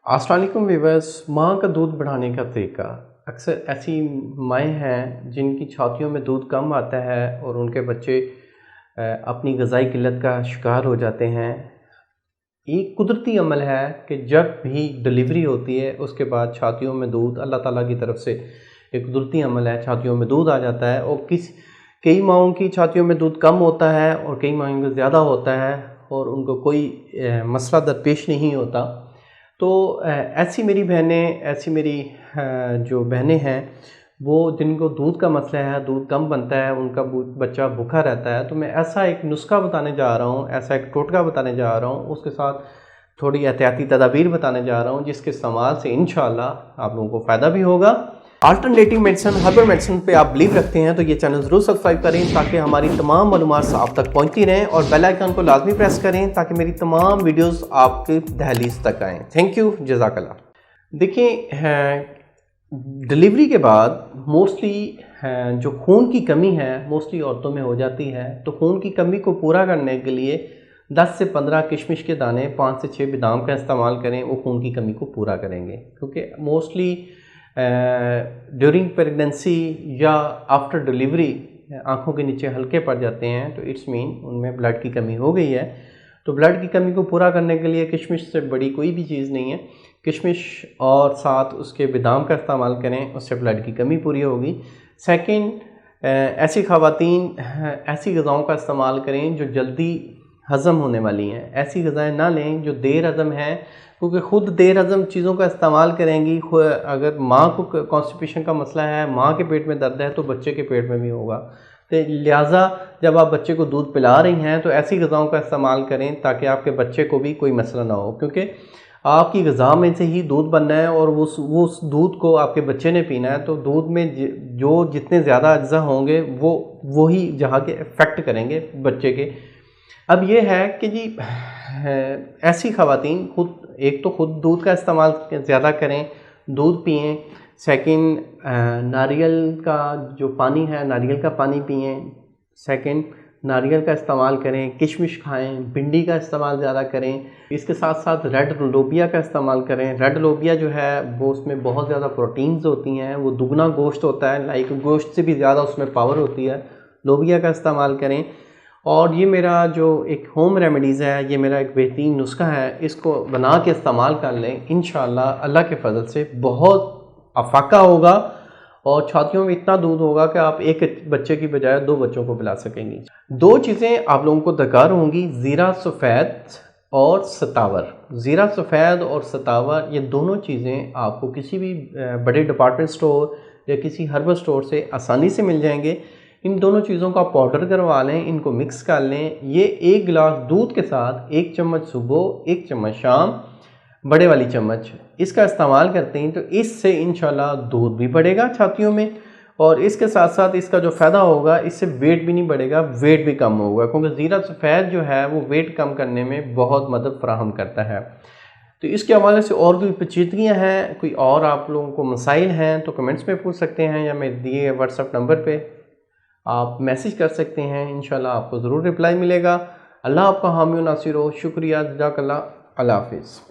अस्सलाम वालेकुम व्यूअर्स। माँ का दूध बढ़ाने का तरीका। अक्सर ऐसी माएँ हैं जिनकी छातियों में दूध कम आता है और उनके बच्चे अपनी ग़िज़ाई किल्लत का शिकार हो जाते हैं। एक कुदरती अमल है कि जब भी डिलीवरी होती है उसके बाद छातियों में दूध अल्लाह ताला की तरफ से एक कुदरती अमल है, छातियों में दूध आ जाता है। और कई माँओं की छातियों में दूध कम होता है और कई माँओं में ज़्यादा होता है और उनको कोई मसला दरपेश नहीं होता। तो ऐसी मेरी बहनें, ऐसी मेरी जो बहनें हैं वो जिनको दूध का मसला है, दूध कम बनता है, उनका बच्चा भूखा रहता है, तो मैं ऐसा एक नुस्खा बताने जा रहा हूँ, ऐसा एक टोटका बताने जा रहा हूँ, उसके साथ थोड़ी एहतियाती तदाबीर बताने जा रहा हूँ जिसके इस्तेमाल से इंशाअल्लाह आप लोगों को फ़ायदा भी होगा। अल्टरनेटिव मेडिसिन, हर्बल मेडिसिन पे आप बिलीव रखते हैं तो ये चैनल ज़रूर सब्सक्राइब करें ताकि हमारी तमाम मालूमात आप तक पहुंचती रहें और बेल आइकन को लाजमी प्रेस करें ताकि मेरी तमाम वीडियोस आपके दहलीज तक आएँ। थैंक यू, जज़ाकल्लाह। देखिए, डिलीवरी के बाद मोस्टली जो खून की कमी है मोस्टली औरतों में हो जाती है। तो खून की कमी को पूरा करने के लिए 10 से 15 किशमिश के दाने, 5 से 6 बादाम का इस्तेमाल करें, वो खून की कमी को पूरा करेंगे। क्योंकि मोस्टली ड्यूरिंग प्रेगनेंसी या आफ्टर डिलीवरी आँखों के नीचे हल्के पड़ जाते हैं, तो इट्स मीन उनमें ब्लड की कमी हो गई है। तो ब्लड की कमी को पूरा करने के लिए किशमिश से बड़ी कोई भी चीज़ नहीं है। किशमिश और साथ उसके बादाम का इस्तेमाल करें, उससे ब्लड की कमी पूरी होगी। सेकंड, ऐसी ख़वातीन ऐसी ग़िज़ाओं का इस्तेमाल करें जो जल्दी हज़म होने वाली हैं। ऐसी ग़िज़ाएँ ना लें जो देर हज़म हैं, क्योंकि ख़ुद देर हज़म चीज़ों का इस्तेमाल करेंगी। अगर माँ को कॉन्स्टिपेशन का मसला है, माँ के पेट में दर्द है, तो बच्चे के पेट में भी होगा। तो लिहाजा जब आप बच्चे को दूध पिला रही हैं तो ऐसी ग़िज़ाओं का इस्तेमाल करें ताकि आपके बच्चे को भी कोई मसला ना हो। क्योंकि आपकी ग़िज़ा में से ही दूध बनना है और उस दूध को आपके बच्चे ने पीना है। तो दूध में जो जितने ज़्यादा अज्जा होंगे वो ही जहाँ के इफ़ेक्ट करेंगे बच्चे के। अब ये है कि जी ऐसी ख़वातीन खुद दूध का इस्तेमाल ज़्यादा करें, दूध पिएँ। सेकंड, नारियल का जो पानी है, नारियल का पानी पिएँ। सेकंड, नारियल का इस्तेमाल करें, किशमिश खाएँ, भिंडी का इस्तेमाल ज़्यादा करें। इसके साथ साथ रेड लोबिया का इस्तेमाल करें। रेड लोबिया जो है वो उसमें बहुत ज़्यादा प्रोटीन्स होती हैं, वो दुगना गोश्त होता है, लाइक गोश्त से भी ज़्यादा उसमें पावर होती है। लोबिया का इस्तेमाल करें। और ये मेरा जो एक होम रेमेडीज़ है, ये मेरा एक बेहतरीन नुस्खा है, इसको बना के इस्तेमाल कर लें। इंशाअल्लाह अल्लाह के फ़ज़ल से बहुत अफ़ाका होगा और छातियों में इतना दूध होगा कि आप एक बच्चे की बजाय 2 बच्चों को पिला सकेंगी। 2 चीज़ें आप लोगों को दरकार होंगी, ज़ीरा सफ़ेद और सतावर। ज़ीरा सफ़ेद और सतावर, ये दोनों चीज़ें आपको किसी भी बड़े डिपार्टमेंट स्टोर या किसी हर्बल स्टोर से आसानी से मिल जाएंगे। इन दोनों चीज़ों का पाउडर करवा लें, इनको मिक्स कर लें। ये 1 गिलास दूध के साथ 1 चम्मच सुबह, 1 चम्मच शाम, बड़े वाली चम्मच इसका इस्तेमाल करते हैं तो इससे इंशाल्लाह दूध भी बढ़ेगा छातियों में। और इसके साथ साथ इसका जो फ़ायदा होगा, इससे वेट भी नहीं बढ़ेगा, वेट भी कम होगा। क्योंकि ज़ीरा सफ़ेद जो है वो वेट कम करने में बहुत मदद फ़राहम करता है। तो इसके हवाले से और कोई पेचीदगियाँ हैं, कोई और आप लोगों को मसाइल हैं तो कमेंट्स में पूछ सकते हैं या मेरे दिए व्हाट्सएप नंबर पे आप मैसेज कर सकते हैं। इंशाल्लाह आपको ज़रूर रिप्लाई मिलेगा। अल्लाह आपका हामी व नासिर हो। शुक्रिया, जज़ाकल्लाह। अल्लाह हाफ़िज़।